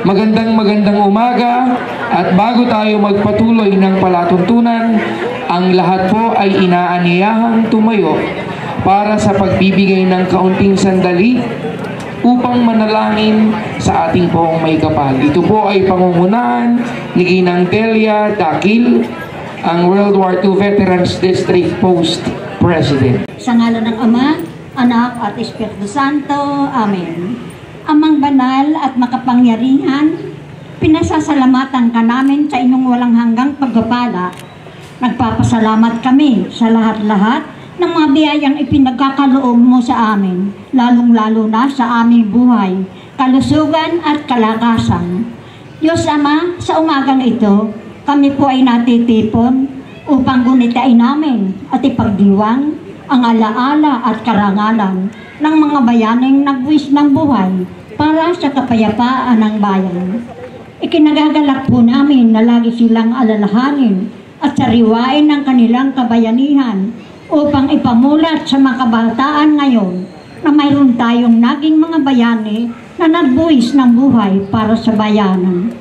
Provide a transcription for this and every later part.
Magandang umaga, at bago tayo magpatuloy ng palatuntunan, ang lahat po ay inaanyayahang tumayo para sa pagbibigay ng kaunting sandali upang manalangin sa ating poong may kapal. Ito po ay pangungunahan ni Ginang Delia Dakil, ang World War II Veterans District Post President. Sa ngalan ng Ama, Anak at Espiritu Santo. Amen. Amang banal at makapangyarihan, pinasasalamatan ka namin sa inyong walang hanggang pagpapala. Nagpapasalamat kami sa lahat-lahat ng mga biyayang ipinagkakaloob mo sa amin, lalong-lalo na sa aming buhay, kalusugan at kalakasan. Diyos Ama, sa umagang ito, kami po ay natitipon upang gunitain namin at ipagdiwang ang alaala at karangalan ng mga bayaning nagbuwis ng buhay para sa kapayapaan ng bayan. Ikinagagalak po namin na lagi silang alalahanin at sariwain ng kanilang kabayanihan upang ipamulat sa mga kabataan ngayon na mayroon tayong naging mga bayani na nagbuwis ng buhay para sa bayanan.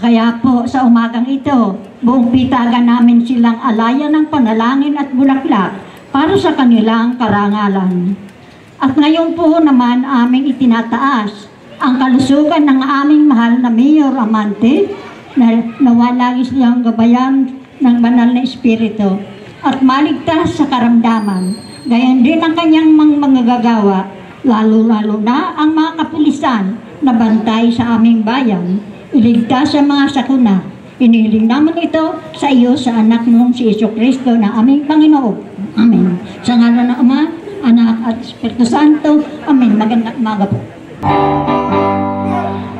Kaya po sa umagang ito, buong pitagan namin silang alaya ng panalangin at bulaklak para sa kanilang karangalan. At ngayon po naman aming itinataas ang kalusugan ng aming mahal na Mayor Amante na nawalagi siyang gabayan ng banal na espiritu at maligtas sa karamdaman. Gayon din ang kanyang mga gagawa, lalo-lalo na ang mga kapulisan na bantay sa aming bayan, iligtas sa mga sakuna. Inihiling naman ito sa iyo sa anak mong si Jesucristo na aming Panginoon. Amen. Sa ngalan ng Ama, Anak at Espiritu Santo. Amen. Magandang umaga po.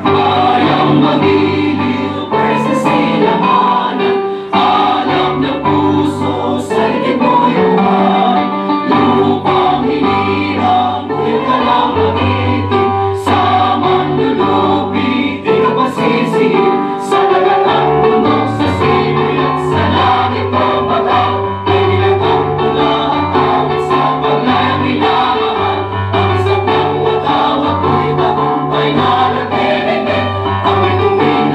Ayaw magiliw, sa silanganan, alam ng puso, sa likid mo'y buhay. Lupang hinirang, yun ka lang nagitin, sa manlulupi, di ka pasisihin, sa dagat at bundok, sa simoy at sa langit pamataw, ay nilatang pula ang tawid sa paglayang minamahal. Ang isang pang watawat mo'y tagumpay na nagtitindig, ako'y tuwing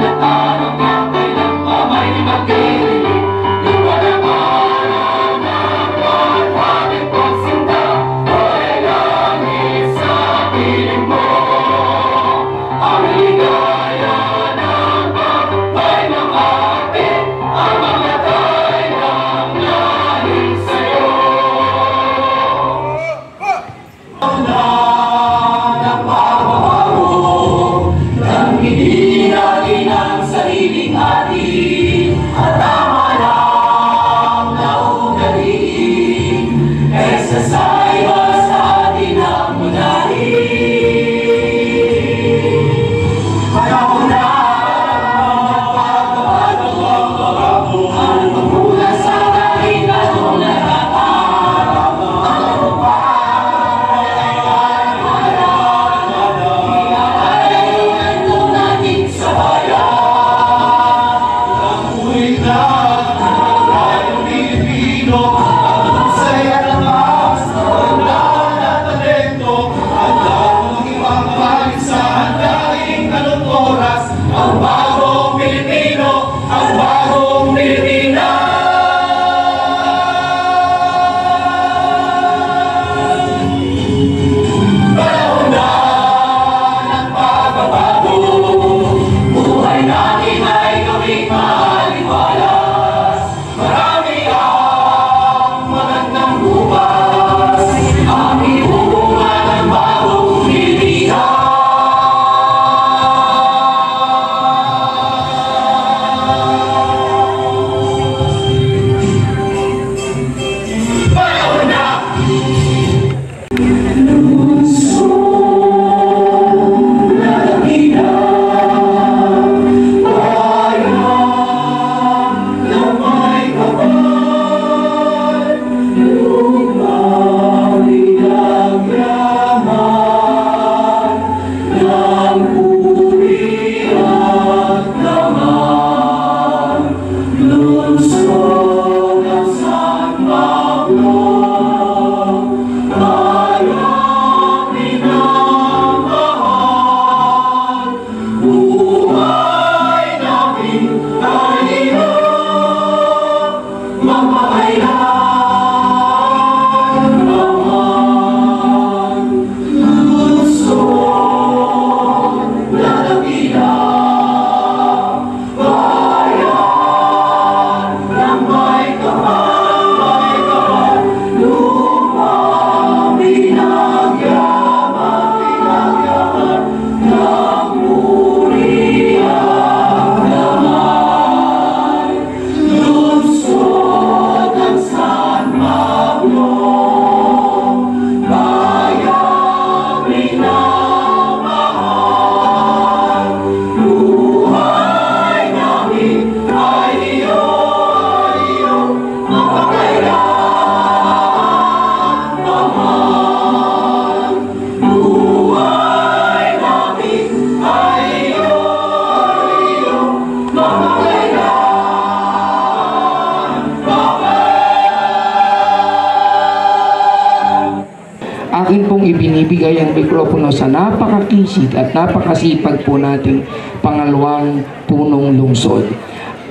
akin pong ibinibigay ang mikropono sa napakakisig at napakasipag po nating pangalawang punong lungsod.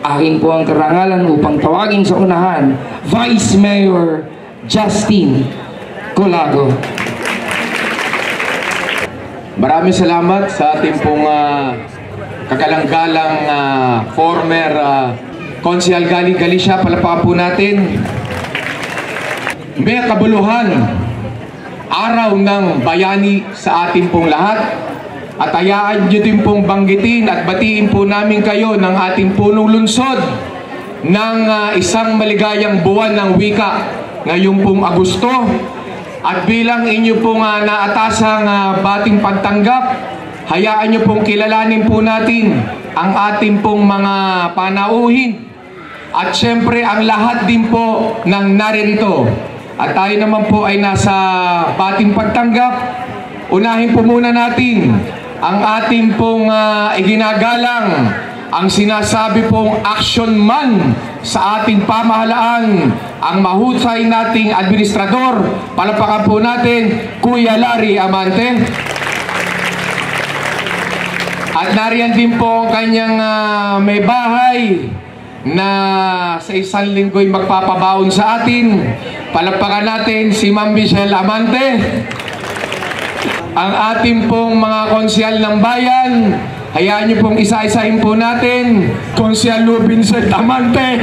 Akin po ang karangalan upang tawagin sa unahan, Vice Mayor Justin Colago. Maraming salamat sa ating pong kagalang-galang former Konsyal Galing Galicia. Palapakan po natin. May kabuluhan, araw ng bayani sa ating pong lahat. At hayaan nyo din pong banggitin at batiin po namin kayo ng ating punong lungsod ng isang maligayang buwan ng wika ngayong pong Agosto. At bilang inyo pong naatasang bating pagtanggap, hayaan nyo pong kilalanin po natin ang ating pong mga panauhin. At syempre ang lahat din po ng naririto. At tayo naman po ay nasa bating pagtanggap. Unahin po muna natin ang ating pong iginagalang, ang sinasabi pong action man sa ating pamahalaan, ang mahusay nating administrador. Palapakan po natin, Kuya Larry Amante. At nariyan din po ang kanyang may bahay na sa isang linggo'y magpapabaon sa atin. Palapakan natin si Ma'am Michelle Amante. Ang ating pong mga konsyal ng bayan, hayaan niyo pong isa-isahin po natin. Konsyal Vincent Amante,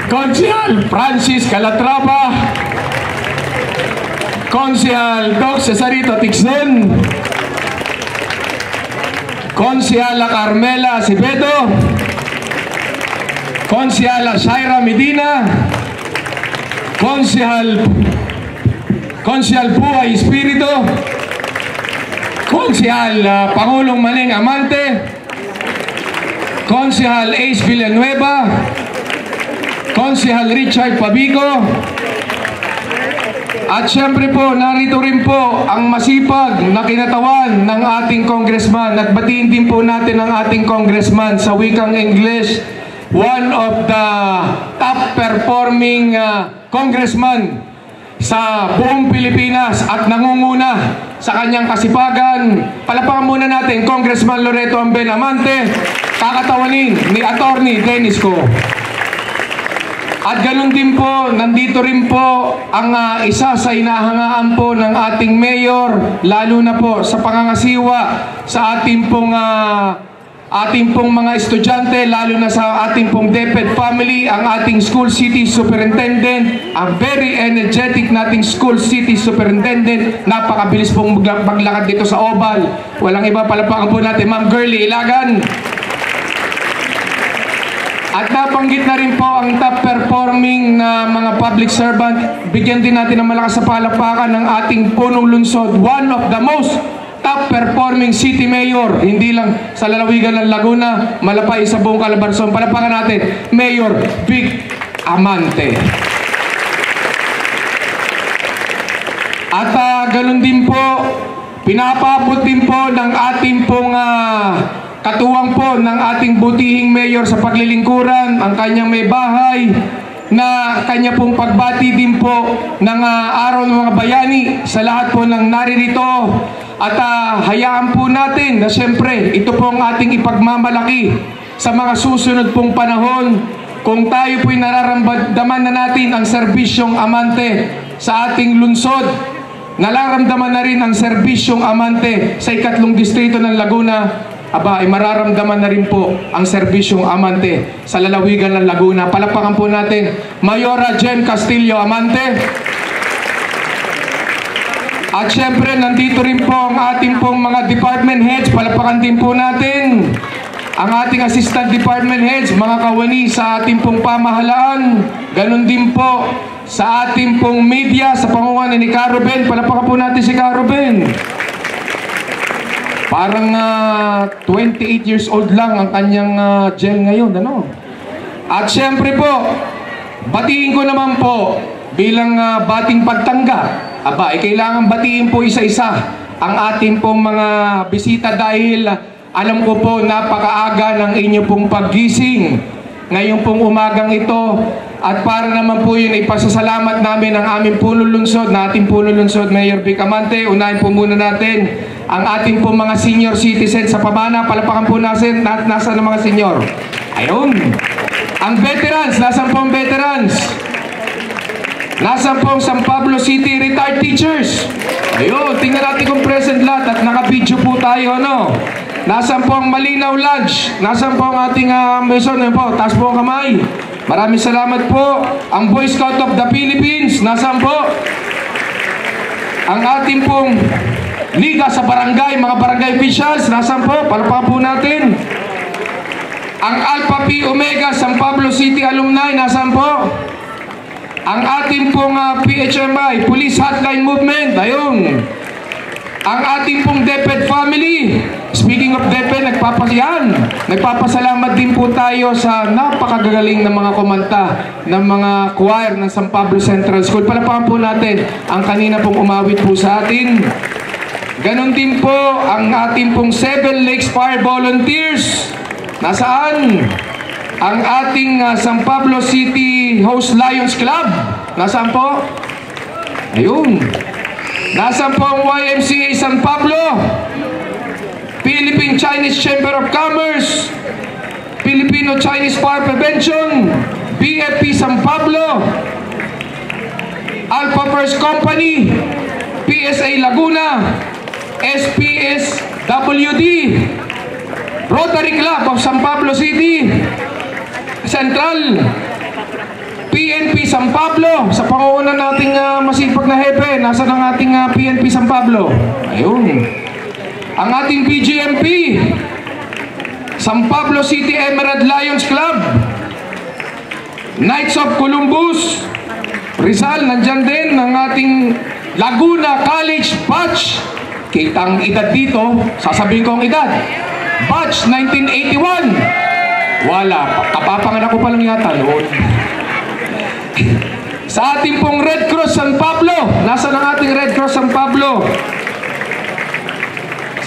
Konsyal Francis Calatrava, Konsyal Doc Cesarito Tixon, Konsyala Carmela Acevedo, Konsyala Shaira Medina, Konsyal Buhay Espiritu, Konsyal Pangulong Maneng Amante, Konsyal Ace Villanueva, Konsyal Richard Pabico. At syempre po, narito rin po ang masipag na kinatawan ng ating congressman. At batiin din po natin ang ating congressman sa wikang English. One of the top performing congressman sa buong Pilipinas at nangunguna sa kanyang kasipagan. Palapakan muna natin, Congressman Loreto Amben Amante, kakatawanin ni Attorney Dennis Ko. At ganun din po, nandito rin po ang isa sa inahangaan po ng ating mayor, lalo na po sa pangangasiwa sa ating pong mga estudyante, lalo na sa ating pong DepEd family, ang ating school city superintendent, ang very energetic nating school city superintendent, napakabilis pong maglakad dito sa Oval. Walang iba, palapakan po natin, Ma'am Girlie Ilagan. At nabanggit na rin po ang top performing na mga public servant. Bigyan din natin ng malakas sa palakpakan ng ating punong lungsod. One of the most top performing city mayor, hindi lang sa lalawigan ng Laguna, Malapay, sa buong Calabarzon. Palakpakan natin, Mayor Vic Amante. At ganun din po, pinapabot din po ng ating pong katuwang po ng ating butihing mayor sa paglilingkuran, ang kanyang may bahay, na kanya pong pagbati din po ng araw ng mga bayani sa lahat po ng naririto. At hayaan po natin na siyempre ito po ang ating ipagmamalaki sa mga susunod pong panahon, kung tayo po'y nararamdaman na natin ang serbisyong Amante sa ating lungsod. Nararamdaman na rin ang serbisyong Amante sa ikatlong distrito ng Laguna. Aba, ay mararamdaman na rin po ang serbisyong Amante sa lalawigan ng Laguna. Palakpakan po natin, Mayora Jen Castillo Amante. At syempre, nandito rin po ang ating pong mga department heads. Palakpakan din po natin ang ating assistant department heads, mga kawani sa ating pong pamahalaan. Ganon din po sa ating pong media, sa pangungunan ni Caroben. Palakpakan po natin si Caroben. Parang 28 years old lang ang kanyang Jen ngayon, ano? At syempre po, batiin ko naman po bilang bating pagtanggap. Aba, kailangan batiin po isa-isa ang ating pong mga bisita dahil alam ko po napakaaga ng inyo pong paggising. Ngayon pong umagang ito At para naman po yun, ipasasalamat namin ang aming punong lungsod, na ating punong lungsod, Mayor Vic Amante. Unahin po muna natin ang ating po mga senior citizens sa pamana. Palapakan po natin, nasa ng mga senior. Ayun. Ang veterans, nasan po ang veterans? Nasan po ang San Pablo City retired teachers? Ayun, tingnan natin kung present lahat at naka-video po tayo, no? Nasan po ang Malinaw Lodge? Nasan po ang ating mason? Ayun po, taas po ang kamay. Maraming salamat po. Ang Boy Scout of the Philippines, nasaan po? Ang ating pong liga sa barangay, mga barangay officials, nasaan po? Palpakan po natin. Ang Alpha Pi Omega San Pablo City Alumni, nasaan po? Ang ating pong PHMI, Police Hotline Movement, ayun. Ang ating pong DepEd family, speaking of DepEd, nagpapasalamat din po tayo sa napakagagaling ng mga kumanta ng mga choir ng San Pablo Central School. Palapakan po natin ang kanina pong umawit po sa atin. Ganon din po ang ating pong Seven Lakes Fire Volunteers. Nasaan? Ang ating San Pablo City Host Lions Club. Nasaan po? Ayun. Nasaan po ang YMCA San Pablo? Philippine Chinese Chamber of Commerce, Filipino Chinese Fire Prevention, BFP San Pablo, Alpha First Company, PSA Laguna, SPSWD, Rotary Club of San Pablo City Central, PNP San Pablo, sa pangunan nating masipag na hepe. Nasa ng ating PNP San Pablo? Ayun. Ang ating PGMP, San Pablo City Emerald Lions Club, Knights of Columbus, Rizal, nandyan din ang ating Laguna College Batch. Kitang edad dito, sasabihin ko ang edad. Batch 1981. Wala, kapapanganak ko pa lang yata noon. Sa ating pong Red Cross San Pablo, nasa ang ating Red Cross San Pablo?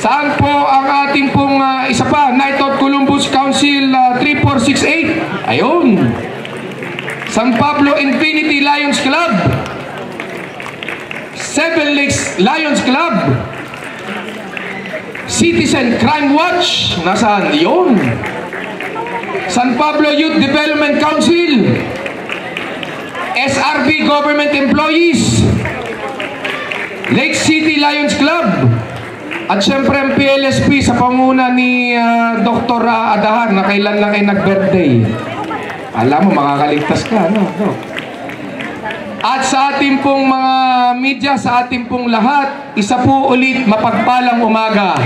Saan po ang ating pong isa pa, Knight of Columbus Council 3468? Ayun. San Pablo Infinity Lions Club, Seven Lakes Lions Club, Citizen Crime Watch, nasaan? Yun. San Pablo Youth Development Council, SRB Government Employees, Lake City Lions Club, at syempre ang PLSP sa panguna ni Dr. Adahar na kailan lang ay nag-birthday. Alam mo, makakaligtas ka, no? At sa ating pong mga media, sa ating pong lahat, isa po ulit mapagpalang umaga.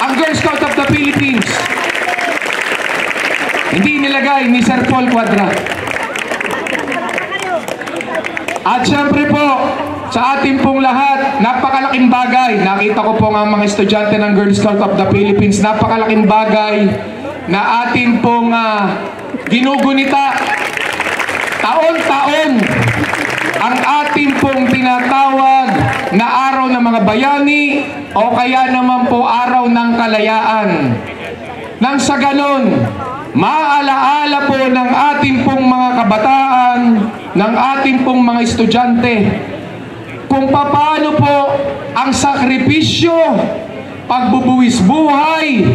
Ang Girl Scout of the Philippines, hindi nilagay ni Sir Paul Quadra. At syempre po, sa ating pong lahat, napakalaking bagay. Nakita ko po nga mga estudyante ng Girl Scout of the Philippines, napakalaking bagay na ating pong ginugunita. Taon-taon ang ating pong tinatawag na araw ng mga bayani o kaya naman po araw ng kalayaan. Nang sa ganon, maalaala po ng ating pong mga kabataan, ng ating pong mga estudyante, kung paano po ang sakripisyo, pagbubuwis buhay,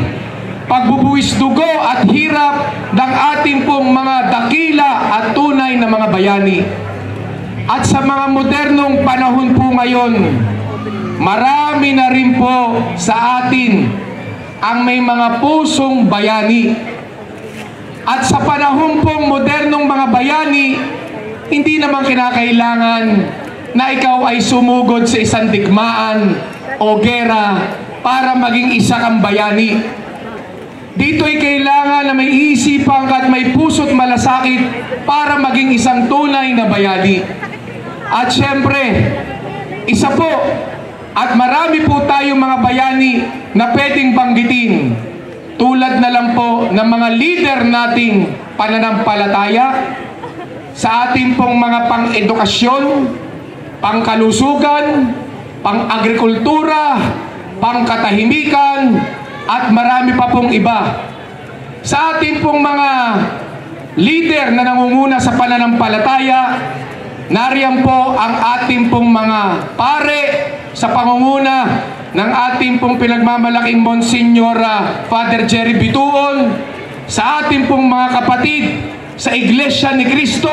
pagbubuwis dugo at hirap ng ating pong mga dakila at tunay na mga bayani. At sa mga modernong panahon po ngayon, marami na rin po sa atin ang may mga pusong bayani. At sa panahon pong modernong mga bayani, hindi naman kinakailangan na ikaw ay sumugod sa isang digmaan o gera para maging isa kang bayani. Dito'y kailangan na may isipan ka at may puso't malasakit para maging isang tunay na bayani. At syempre, isa po at marami po tayong mga bayani na pwedeng banggitin. Tulad na lang po ng mga leader nating pananampalataya sa ating pong mga pang-edukasyon, pangkalusugan, pang-agrikultura, pangkatahimikan, at marami pa pong iba. Sa ating pong mga leader na nangunguna sa pananampalataya. Nariyan po ang ating pong mga pare sa pangunguna ng ating pong pinagmamalaking Monsignor Father Jerry Bituon, sa ating pong mga kapatid sa Iglesia ni Cristo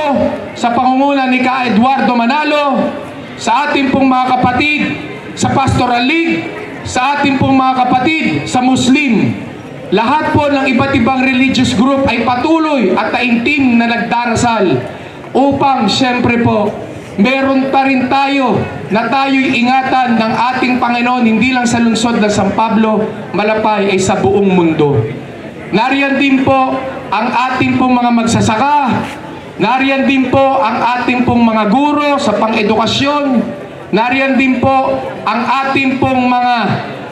sa pangunguna ni Ka Eduardo Manalo, sa ating pong mga kapatid sa Pastoral League, sa ating pong mga kapatid sa Muslim. Lahat po ng iba't ibang religious group ay patuloy at taimtim na nagdarasal upang siyempre po meron pa rin tayo na tayo'y ingatan ng ating Panginoon, hindi lang sa lungsod ng San Pablo, Malapay, ay sa buong mundo. Nariyan din po ang ating pong mga magsasaka, nariyan din po ang ating pong mga guro sa pang-edukasyon, nariyan din po ang ating pong mga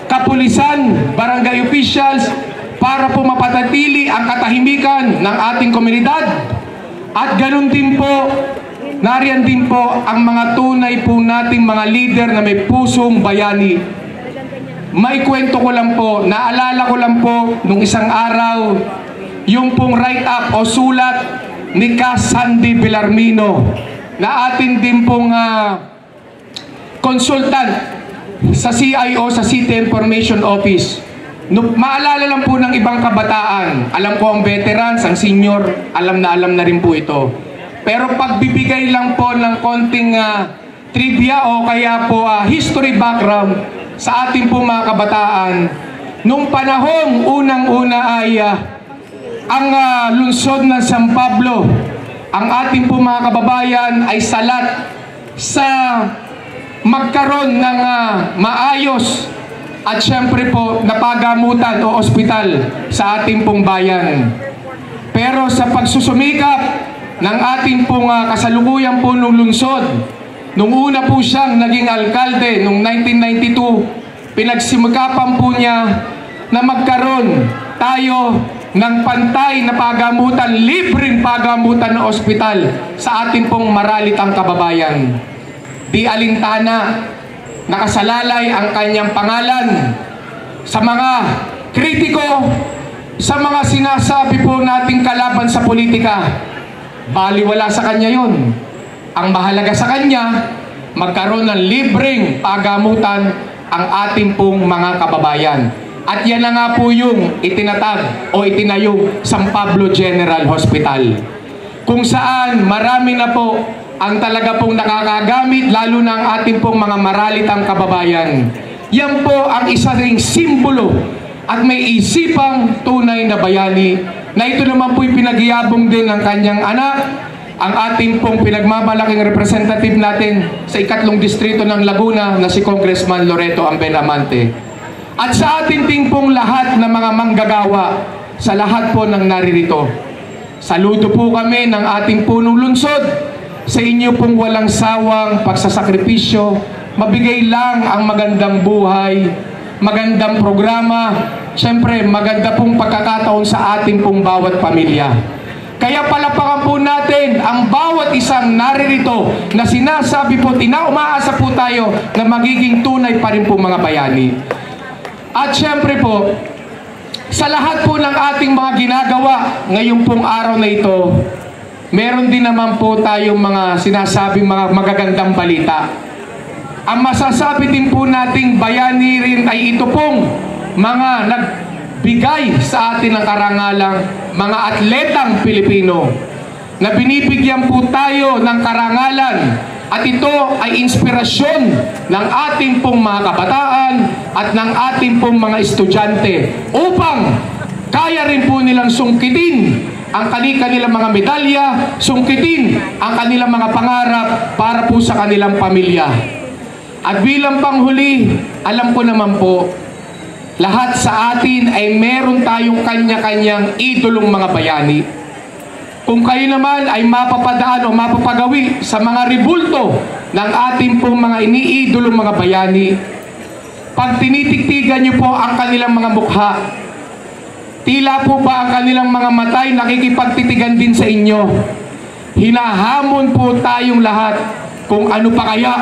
kapulisan, barangay officials, para po mapatatili ang katahimikan ng ating komunidad. At ganun din po, nariyan din po ang mga tunay po nating mga leader na may pusong bayani. May kwento ko lang po, naalala ko lang po nung isang araw, yung pong write-up o sulat ni Ka Sandy Villarmino, na atin din pong consultant sa CIO, sa City Information Office. Maalala lang po ng ibang kabataan, alam ko ang veterans, ang senior, alam na rin po ito. Pero pagbibigay lang po ng konting trivia o kaya po history background sa ating po mga kabataan, nung panahong unang-una ay ang lungsod ng San Pablo, ang ating po mga kababayan ay salat sa magkaroon ng maayos at syempre po napagamutan o ospital sa ating pong bayan. Pero sa pagsusumikap ng ating pong kasalukuyan po nung lungsod, nung una po siyang naging alkalde noong 1992, pinagsimikapan po niya na magkaroon tayo ng pantay na pagamutan, libreng pagamutan ng ospital sa ating pong maralitang kababayan. Di alintana, nakasalalay ang kanyang pangalan sa mga kritiko, sa mga sinasabi po nating kalaban sa politika. Baliwala sa kanya yun. Ang mahalaga sa kanya, magkaroon ng libreng pagamutan ang ating pong mga kababayan. At yan na nga po yung itinatag o itinayong San Pablo General Hospital, kung saan marami na po ang talaga pong nakakagamit, lalo na ang ating pong mga maralitang kababayan. Yan po ang isa ring simbolo at may isipang tunay na bayani, na ito naman po'y pinagyabong din ng kanyang anak, ang ating pong pinagmamalaking representative natin sa 3rd distrito ng Laguna na si Congressman Loreto Ambenamante. At sa ating ting pong lahat na mga manggagawa sa lahat po ng naririto, saludo po kami ng ating punong lungsod sa inyo pong walang sawang pagsasakripisyo. Mabigay lang ang magandang buhay, magandang programa, syempre maganda pong pagkakataon sa ating pong bawat pamilya. Kaya palapakan po natin ang bawat isang naririto na sinasabi po, umaasa po tayo na magiging tunay pa rin po mga bayani. At syempre po, sa lahat po ng ating mga ginagawa ngayong pong araw na ito, meron din naman po tayong mga sinasabing mga magagandang balita. Ang masasabi din po nating bayani rin ay ito pong mga nagbigay sa atin ng karangalang mga atletang Pilipino, na binibigyan po tayo ng karangalan, at ito ay inspirasyon ng ating pong mga kabataan at ng ating pong mga estudyante upang kaya rin po nilang sungkitin ang kanilang mga medalya, sungkitin ang kanilang mga pangarap para po sa kanilang pamilya. At bilang panghuli, alam ko naman po, lahat sa atin ay meron tayong kanya-kanyang idolong mga bayani. Kung kayo naman ay mapapadaan o mapapagawi sa mga ribulto ng ating pong mga iniidolong mga bayani, pag tinitiktigan niyo po ang kanilang mga mukha, tila po ba ang kanilang mga matay nakikipagtitigan din sa inyo? Hinahamon po tayong lahat kung ano pa kaya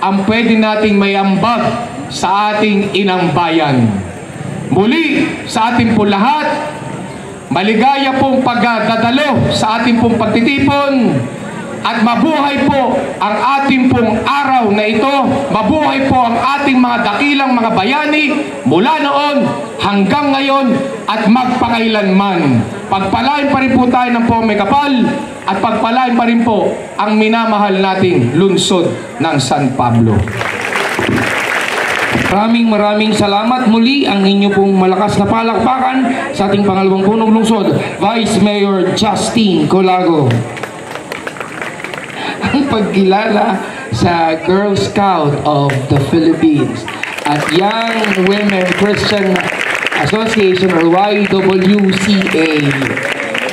ang pwede nating mayambag sa ating inang bayan. Muli, sa ating po lahat, maligaya pong pagdadalo sa ating pong pagtitipon, at mabuhay po ang ating pong araw na ito. Mabuhay po ang ating mga dakilang mga bayani mula noon hanggang ngayon at magpakailanman. Pagpalain pa rin po tayo ng po may kapal, at pagpalain pa rin po ang minamahal nating lungsod ng San Pablo. Maraming salamat muli. Ang inyo pong malakas na palakpakan sa ating pangalawang punong lungsod, Vice Mayor Justine Colago. Ang pagkilala sa Girl Scout of the Philippines at Young Women Christian Association or YWCA.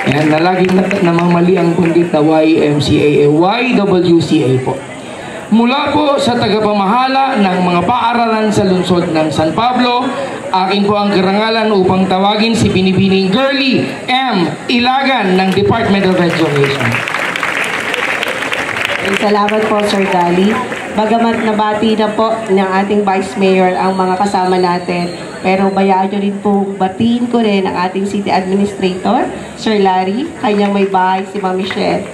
Yan, na laging namamali ang pundit na YMCA, YWCA po. Mula po sa tagapamahala ng mga paaralan sa lungsod ng San Pablo, akin po ang karangalan upang tawagin si Binibining Girlie M. Ilagan ng Department of Education. Salamat po, Sir Gali. Bagamat nabati na po ng ating Vice Mayor ang mga kasama natin, pero bayaan nyo rin po batiin ko rin ang ating City Administrator, Sir Larry, kanyang may bahay si Ma'am Michelle.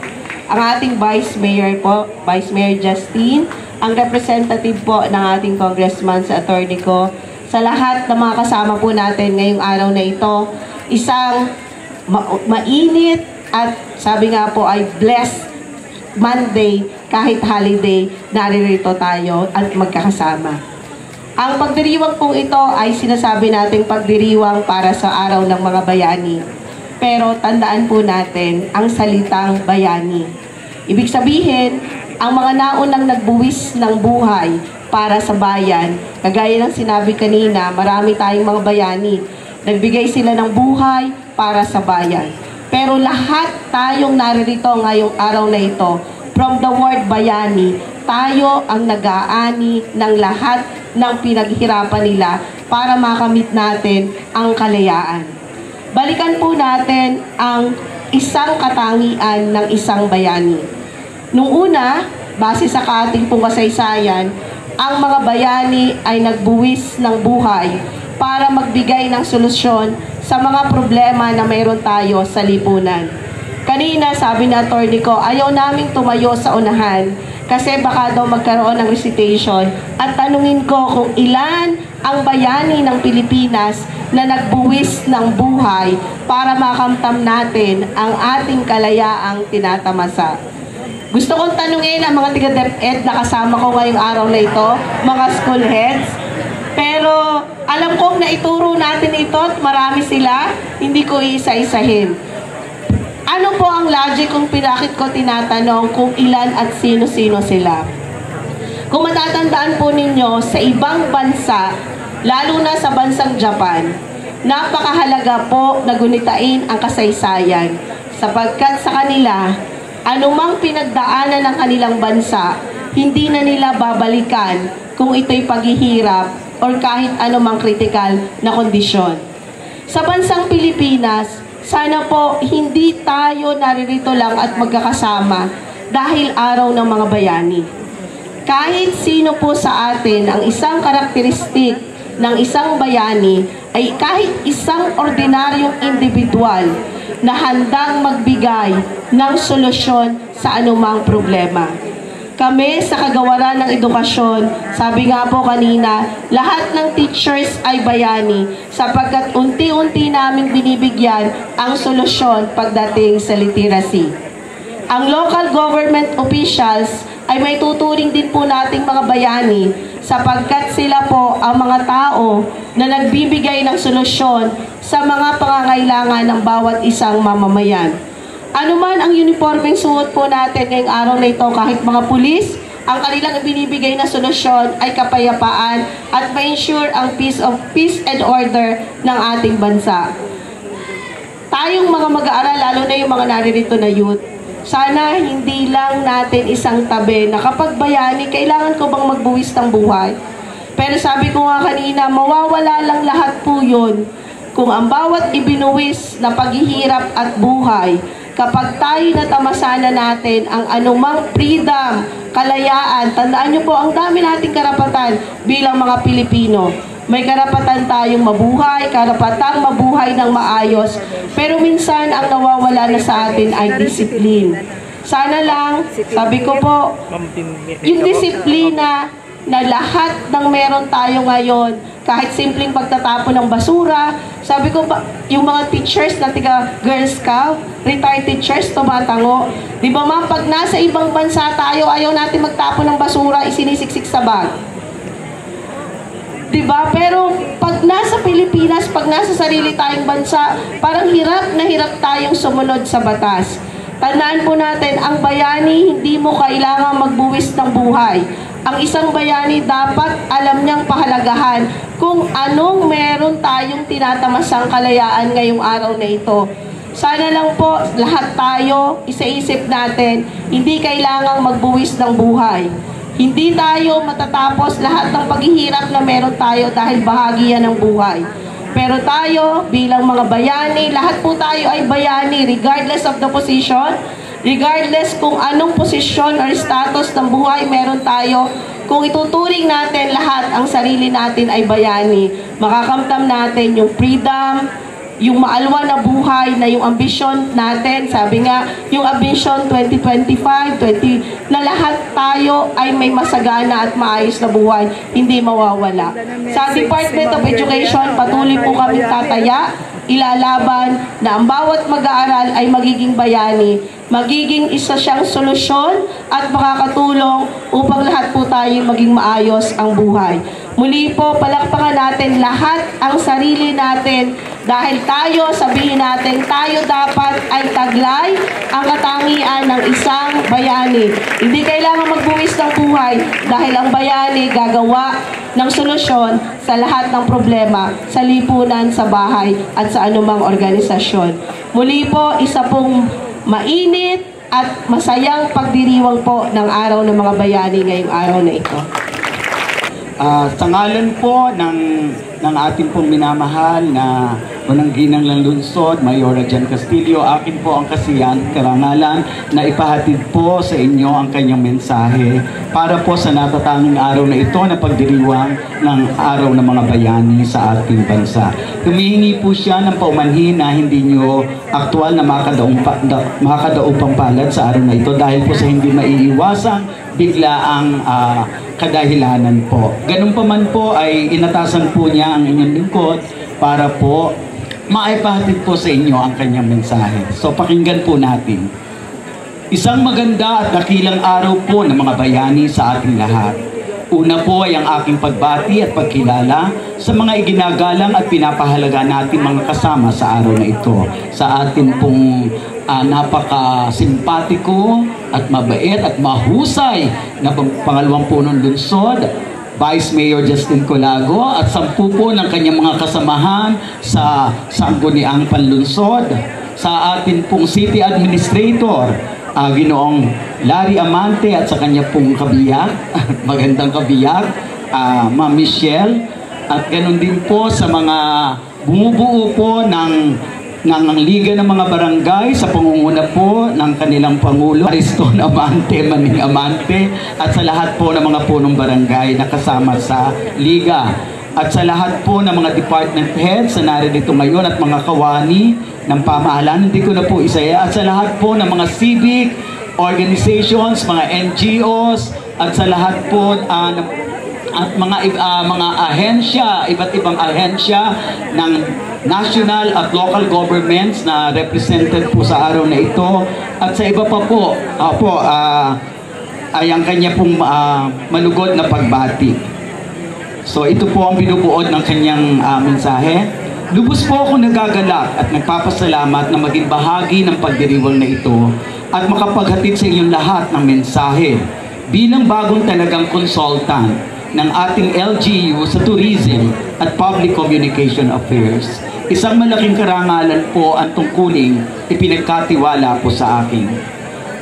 Ang ating Vice Mayor po, Vice Mayor Justine, ang representative po ng ating Congressman sa attorney ko, sa lahat ng mga kasama po natin ngayong araw na ito, isang mainit at sabi nga po ay blessed Monday, kahit holiday, naririto tayo at magkakasama. Ang pagdiriwang po ito ay sinasabi nating pagdiriwang para sa araw ng mga bayani. Pero tandaan po natin ang salitang bayani. Ibig sabihin, ang mga naunang nagbuwis ng buhay para sa bayan, kagaya ng sinabi kanina, marami tayong mga bayani. Nagbigay sila ng buhay para sa bayan. Pero lahat tayong naririto ngayong araw na ito, from the word bayani, tayo ang nag-aani ng lahat ng pinaghirapan nila para makamit natin ang kalayaan. Balikan po natin ang isang katangian ng isang bayani. Nung una, base sa ating pong kasaysayan, ang mga bayani ay nagbuwis ng buhay para magbigay ng solusyon sa mga problema na mayroon tayo sa lipunan. Kanina, sabi na attorney ko, ayaw naming tumayo sa unahan kasi baka daw magkaroon ng recitation at tanungin ko kung ilan ang bayani ng Pilipinas na nagbuwis ng buhay para makamtam natin ang ating kalayaang tinatamasa. Gusto kong tanungin ang mga tiga-DepEd na kasama ko ngayong araw na ito, mga school heads. Pero alam kong naituro natin ito at marami sila, hindi ko iisa-isahin. Ano po ang logic kung pinakit ko tinatanong kung ilan at sino-sino sila? Kung matatandaan po ninyo, sa ibang bansa, lalo na sa bansang Japan, napakahalaga po na gunitain ang kasaysayan sapagkat sa kanila, anumang pinagdaanan ng kanilang bansa, hindi na nila babalikan kung ito'y paghihirap o kahit anumang kritikal na kondisyon. Sa bansang Pilipinas, sana po hindi tayo naririto lang at magkakasama dahil araw ng mga bayani. Kahit sino po sa atin, ang isang karakteristik ng isang bayani ay kahit isang ordinaryong individual na handang magbigay ng solusyon sa anumang problema. Kami sa Kagawaran ng Edukasyon, sabi nga po kanina, lahat ng teachers ay bayani sapagkat unti-unti namin binibigyan ang solusyon pagdating sa literacy. Ang local government officials ay may tuturing din po nating mga bayani sapagkat sila po ang mga tao na nagbibigay ng solusyon sa mga pangangailangan ng bawat isang mamamayan. Ano man ang uniformeng suot po natin ngayong araw na ito, kahit mga pulis, ang kanilang binibigay na solusyon ay kapayapaan at ma-ensure ang peace and order ng ating bansa. Tayong mga mag-aaral, lalo na yung mga naririto na youth, sana hindi lang natin isang tabi na kapag bayani, kailangan ko bang magbuwis ng buhay? Pero sabi ko nga kanina, mawawala lang lahat po yun kung ang bawat ibinuwis na paghihirap at buhay kapag tayo natamasa na natin ang anumang freedom, kalayaan, tandaan nyo po, ang dami nating karapatan bilang mga Pilipino. May karapatan tayong mabuhay, karapatang mabuhay ng maayos, pero minsan ang nawawala na sa atin ay disiplin. Sana lang, sabi ko po, yung disiplina na lahat ng meron tayo ngayon, kahit simpleng pagtatapon ng basura, sabi ko, yung mga teachers na tiga Girl Scout, retired teachers, tumatango. Di ba ma'am, pag nasa ibang bansa tayo, ayaw natin magtapon ng basura, isinisiksik sa bag. Diba? Pero pag nasa Pilipinas, pag nasa sarili tayong bansa, parang hirap na hirap tayong sumunod sa batas. Tandaan po natin, ang bayani, hindi mo kailangan magbuwis ng buhay. Ang isang bayani dapat alam niyang pahalagahan kung anong meron tayong tinatamasang kalayaan ngayong araw na ito. Sana lang po, lahat tayo, isa-isip natin, hindi kailangang magbuwis ng buhay. Hindi tayo matatapos lahat ng paghihirap na meron tayo dahil bahagi yan ng buhay. Pero tayo, bilang mga bayani, lahat po tayo ay bayani regardless of the position, regardless kung anong posisyon or status ng buhay meron tayo. Kung ituturing natin lahat ang sarili natin ay bayani, makakamtam natin yung freedom, yung maalwa na buhay na yung ambisyon natin, sabi nga, yung ambition 2025, na lahat tayo ay may masagana at maayos na buhay, hindi mawawala. Sa Department of Education, patuloy po kami tataya, ilalaban na ang bawat mag-aaral ay magiging bayani, magiging isa siyang solusyon at makakatulong upang lahat po tayo maging maayos ang buhay. Muli po, palakpakan natin lahat ang sarili natin dahil tayo, sabihin natin, tayo dapat ay taglay ang katangian ng isang bayani. Hindi kailangan magbuwis ng buhay dahil ang bayani gagawa ng solusyon sa lahat ng problema, sa lipunan, sa bahay, at sa anumang organisasyon. Muli po, isa pong mainit at masayang pagdiriwang po ng araw ng mga bayani ngayong araw na ito. Sa ngalan po ng ating pong minamahal na unang ginang ng lungsod, Mayora Jan Castillo, akin po ang karangalan na ipahatid po sa inyo ang kanyang mensahe para po sa natatanging araw na ito na pagdiriwang ng araw ng mga bayani sa ating bansa. Humihingi po siya ng paumanhin na hindi nyo aktual na makakadaupang palad sa araw na ito dahil po sa hindi maiiwasang biglaang kadahilanan po. Ganun pa man po ay inatasan po niya ang inyong lingkod para po maipahatid po sa inyo ang kanyang mensahe. So pakinggan po natin. Isang maganda at dakilang araw po ng mga bayani sa ating lahat. Una po ay ang aking pagbati at pagkilala sa mga iginagalang at pinapahalaga natin mga kasama sa araw na ito. Sa atin pong napaka-simpatiko at mabait at mahusay na pangalawang punong lungsod, Vice Mayor Justin Colago at 10 po ng kanyang mga kasamahan sa Sangguniang Panlunsod, sa atin pong City Administrator, Ginoong Larry Amante at sa kanya pong kabiyak, magandang kabiyak, Ma'am Michelle, at ganoon din po sa mga bumubuo po ng Liga ng mga Barangay sa pangunguna po ng kanilang Pangulo, Ariston Amante, Maning Amante, at sa lahat po ng mga punong barangay na kasama sa Liga. At sa lahat po ng mga department heads na narito ngayon at mga kawani ng pamahalaan, hindi ko na po isaya, at sa lahat po ng mga civic organizations, mga NGOs, at sa lahat po at mga ahensya, iba't ibang ahensya ng national at local governments na represented po sa araw na ito, at sa iba pa po, ay ang kanya pong malugod na pagbati. So ito po ang binubuod ng kanyang mensahe. Lubos po ako nagagalak at nagpapasalamat na maging bahagi ng pagdiriwang na ito at makapaghatid sa inyong lahat ng mensahe bilang bagong talagang consultant ng ating LGU sa Tourism at Public Communication Affairs. Isang malaking karangalan po ang tungkuling ipinagkatiwala po sa akin.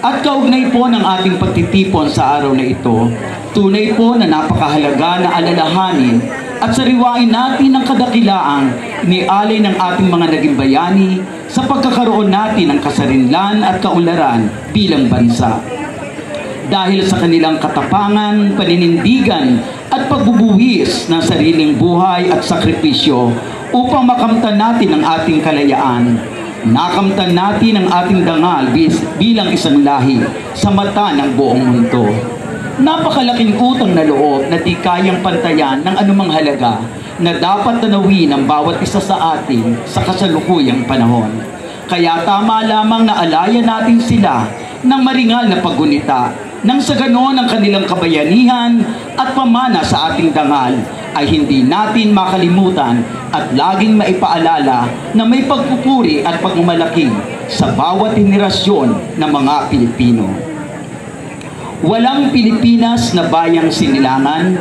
At kaugnay po ng ating pagtitipon sa araw na ito, tunay po na napakahalaga na alalahanin at sariwain natin ang kadakilaang inialay ng ating mga naging bayani sa pagkakaroon natin ng kasarinlan at kaunlaran bilang bansa. Dahil sa kanilang katapangan, paninindigan at pagbubuwis ng sariling buhay at sakripisyo upang makamtan natin ang ating kalayaan, nakamtan natin ang ating dangal bilang isang lahi sa mata ng buong mundo. Napakalaking utang na loob na di kayang pantayan ng anumang halaga na dapat tanawin ng bawat isa sa atin sa kasalukuyang panahon. Kaya tama lamang na alayan natin sila ng maringal na paggunita nang sa ganon ang kanilang kabayanihan at pamana sa ating dangal ay hindi natin makalimutan at laging maipaalala na may pagpupuri at pagmamalaki sa bawat henerasyon ng mga Pilipino. Walang Pilipinas na bayang sinilangan,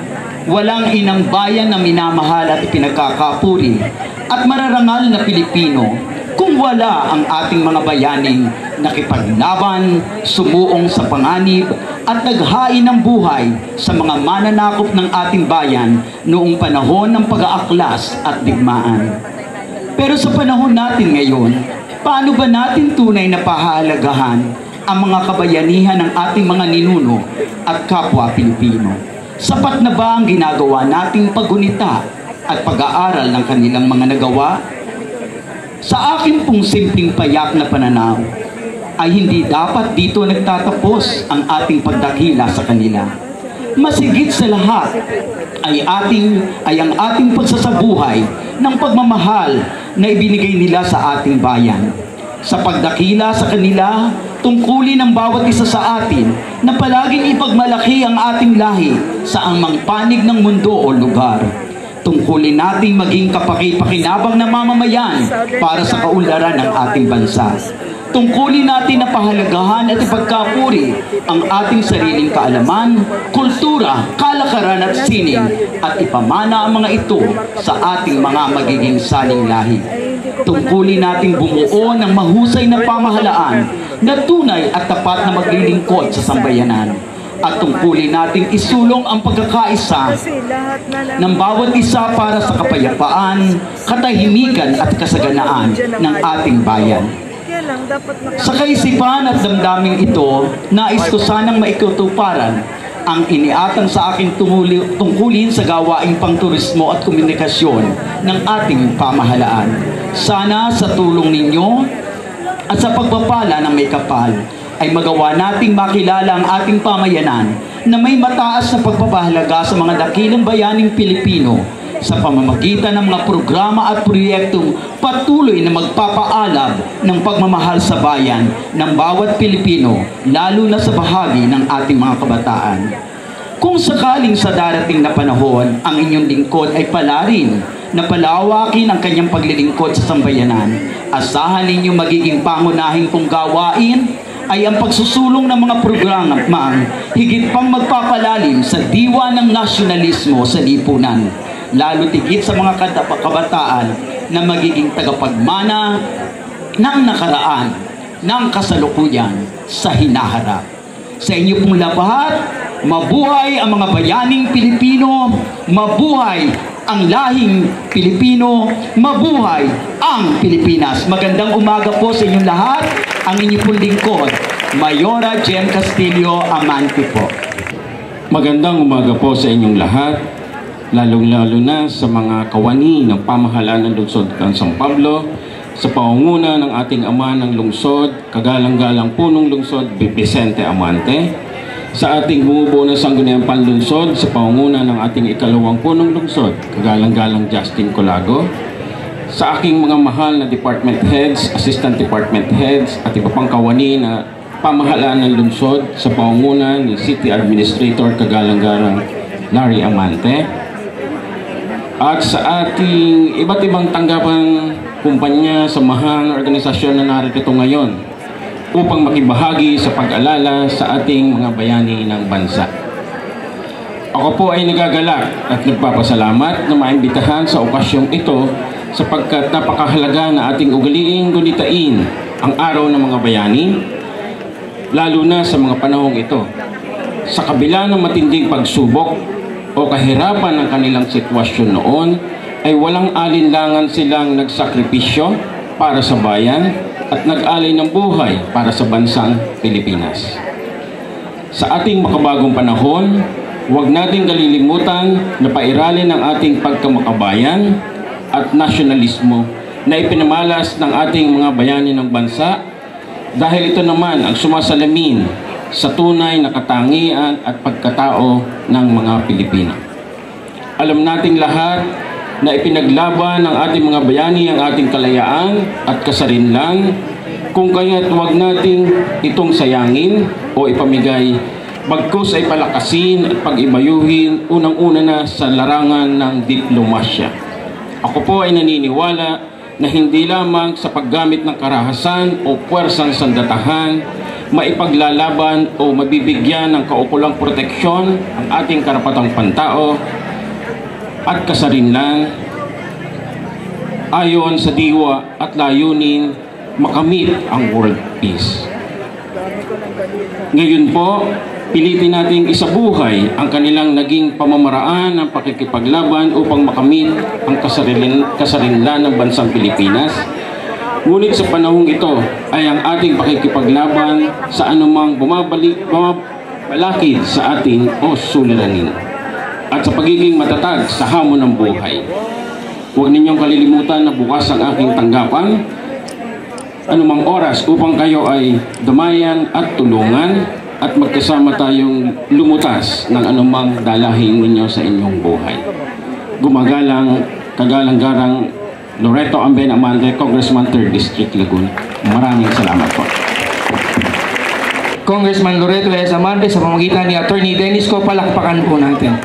walang inang bayan na minamahal at pinagkakapuri, at mararangal na Pilipino kung wala ang ating mga bayaning nakipaglaban, sumuong sa panganib, at naghain ng buhay sa mga mananakop ng ating bayan noong panahon ng pag-aaklas at digmaan. Pero sa panahon natin ngayon, paano ba natin tunay na pahahalagahan ang mga kabayanihan ng ating mga ninuno at kapwa Pilipino? Sapat na ba ang ginagawa nating paggunita at pag-aaral ng kanilang mga nagawa? Sa akin pong simpleng payak na pananaw, ay hindi dapat dito nagtatapos ang ating pagdakila sa kanila. Masigit sa lahat ay ang ating pagsasabuhay ng pagmamahal na ibinigay nila sa ating bayan. Sa pagdakila sa kanila, tungkulin ng bawat isa sa atin na palaging ipagmalaki ang ating lahi sa amang panig ng mundo o lugar. Tungkulin nating maging kapaki-pakinabang na mamamayan para sa kaunlaran ng ating bansa. Tungkulin natin na pahalagahan at ipagkapuri ang ating sariling kaalaman, kultura, kalakaran at sining at ipamana ang mga ito sa ating mga magiging saling lahi. Tungkulin nating bumuo ng mahusay na pamahalaan na tunay at tapat na maglilingkod sa sambayanan. At tungkulin nating isulong ang pagkakaisa ng bawat isa para sa kapayapaan, katahimikan at kasaganaan ng ating bayan. Sa kaisipan at damdaming ito, nais ko sanang maikutuparan ang iniatang sa aking tungkulin sa gawaing pangturismo at komunikasyon ng ating pamahalaan. Sana sa tulong ninyo at sa pagpapala ng may kapal, ay magawa nating makilala ang ating pamayanan na may mataas na pagpapahalaga sa mga dakilang bayaning Pilipino sa pamamagitan ng mga programa at proyektong patuloy na magpapaalab ng pagmamahal sa bayan ng bawat Pilipino, lalo na sa bahagi ng ating mga kabataan. Kung sakaling sa darating na panahon, ang inyong lingkod ay palarin na palawakin ang kanyang paglilingkod sa sambayanan, asahan ninyo magiging pangunahing kong gawain ay ang pagsusulong ng mga programang higit pang magpapalalim sa diwa ng nasyonalismo sa lipunan, lalo tigit sa mga kabataan na magiging tagapagmana ng nakaraan, ng kasalukuyan sa hinaharap. Sa inyo pong lahat, mabuhay ang mga bayaning Pilipino, mabuhay ang lahing Pilipino, mabuhay ang Pilipinas. Magandang umaga po sa inyong lahat. Ang inyong pong lingkod, Mayora Jem Castillo Amante po. Magandang umaga po sa inyong lahat, lalong-lalo na sa mga kawani ng pamahalaan ng lungsod ng San Pablo, sa pangunguna ng ating ama ng lungsod, kagalang-galang punong lungsod, Vicente Amante, sa ating bumubuo ng Sangguniang Panlungsod, sa pangunguna ng ating ikalawang punong lungsod, kagalang-galang Justin Colago, sa aking mga mahal na department heads, assistant department heads, at iba pang kawani na pamahalaan ng lungsod, sa pangunguna ni City Administrator kagalang-galang Larry Amante, at sa ating iba't ibang tanggapan, kumpanya, samahan, organisasyon na narito ngayon upang makibahagi sa pag-alala sa ating mga bayani ng bansa. Ako po ay nagagalak at nagpapasalamat na maimbitahan sa okasyong ito sapagkat napakahalaga na ating ugaliing gunitain ang araw ng mga bayani, lalo na sa mga panahong ito. Sa kabila ng matinding pagsubok o o kahirapan ng kanilang sitwasyon noon, ay walang alinlangan silang nagsakripisyo para sa bayan at nag-alay ng buhay para sa bansang Pilipinas. Sa ating makabagong panahon, huwag nating kalilimutan na pairalin ang ating pagkamakabayan at nasyonalismo na ipinamalas ng ating mga bayani ng bansa, dahil ito naman ang sumasalamin sa tunay na katangian at pagkatao ng mga Pilipino. Alam nating lahat na ipinaglaban ng ating mga bayani ang ating kalayaan at kasarinlan, kung kaya't huwag nating itong sayangin o ipamigay, bagkus ay palakasin at pag-ibayuhin unang-una na sa larangan ng diplomasya. Ako po ay naniniwala na hindi lamang sa paggamit ng karahasan o puwersang sandatahan, maipaglalaban o mabibigyan ng kaukulang proteksyon ang ating karapatang pantao at kasarinlan ayon sa diwa at layunin makamit ang world peace. Ngayon po, pilitin nating isabuhay ang kanilang naging pamamaraan ng pakikipaglaban upang makamit ang kasarinlan ng bansang Pilipinas. Ngunit sa panahong ito ay ang ating pakikipaglaban sa anumang bumabalakid sa atin o suliranin at sa pagiging matatag sa hamon ng buhay. Huwag ninyong kalilimutan na bukas ang aking tanggapan anumang oras upang kayo ay damayan at tulungan at magkasama tayong lumutas ng anumang dalahin ninyo sa inyong buhay. Gumagalang, kagalang-garang Loreto Amben Amande, Congressman 3rd District, Laguna. Maraming salamat po. Congressman Loreto S. Amande sa pamamagitan ni Attorney Dennis Co, palakpakan po natin.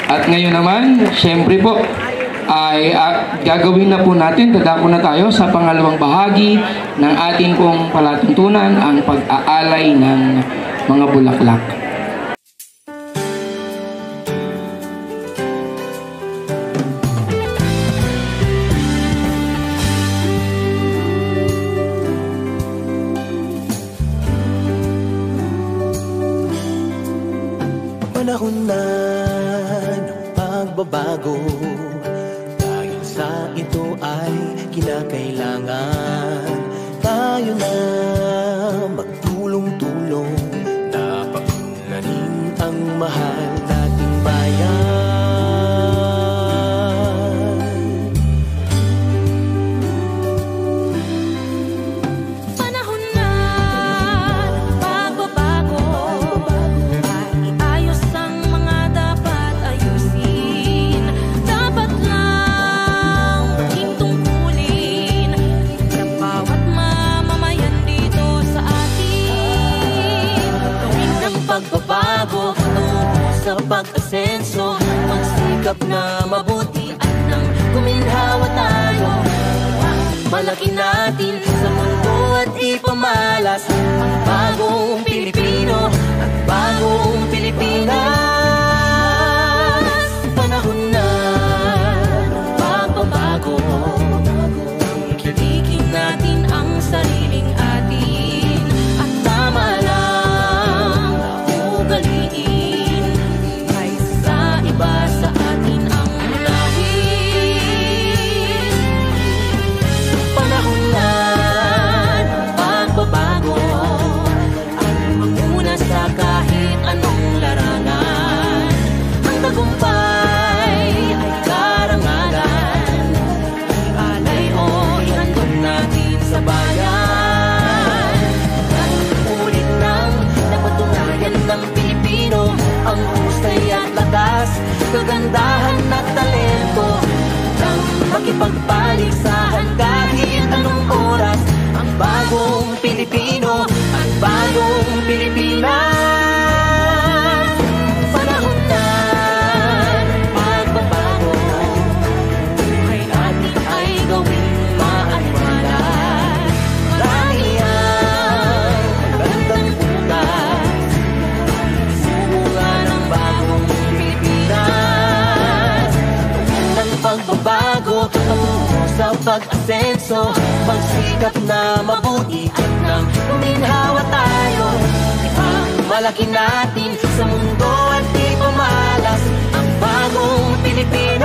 At ngayon naman, syempre po, ay gagawin na po natin, dadako na tayo sa pangalawang bahagi ng ating pong palatuntunan, ang pag-aalay ng mga bulaklak. Panahon na ng pagbabago, sa ito ay kinakailangan tayo na magtulong-tulong na paunlarin ang mahal nating bayan. Panahon na pagbabago, ay iayos ang mga dapat ayusin. Dapat lang pagbabago tungo sa pag-asenso, magsikap na mabuti at nang guminhawa tayo. Malaki natin sa mundo at ipamalas ang bagong Pilipino at bagong Pilipinas. Panahon na ng pagbabago, kilikin natin ang sariling atin at tama lang kaysa iba sa atin ang unahin. Panahon na ng pagbabago, ang manguna sa kahit anong larangan. Ang tagumpay ay karangalan, alay o ihandog natin sa bayan. At ulit nang napatunayan ng Pilipino ang husay at lakas, kagandahan at talento, nang makipagpaligsahan kahit anong oras, ang bagong Pilipino at bagong Pilipinas. Panahon na ng pagbabago, buhay natin ay gawing maaliwalas. Marami ang magandang bukas, sumunga ng bagong Pilipinas. Ng pagbabago, patungo sa pag-asenso, magsikap na mabuti at nang guminhawa tayo. Ipagmalaki natin sa mundo at ipamalas Pilipinas.